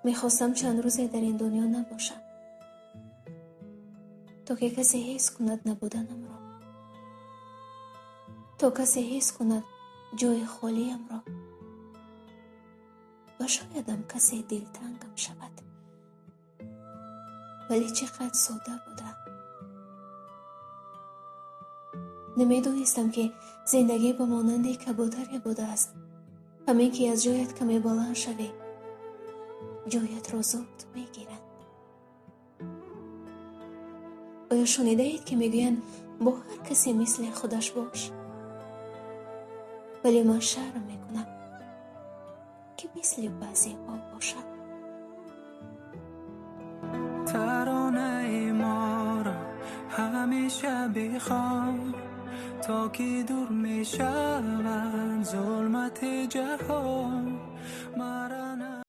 میخواستم چند روزی در این دنیا نباشم تا که کسی حس کند نبودنم را، تا کسی حس کند جای خالیم را، و شایدم کسی دلتنگم شود. ولی چقدر ساده بودم. نمیدونستم که زندگی با مانند کبوتری بوده است. همین که از جایت کمی بلند شوی، جایت را زود میگیرند. آیا شنیده اید که میگویند با هر کسی مثل خودش باش؟ ولی من شرم میکنم که مثل بعضی ها باشم. ترانه ما را همیشه بخوان تا که دور می شود ظلمت جهان.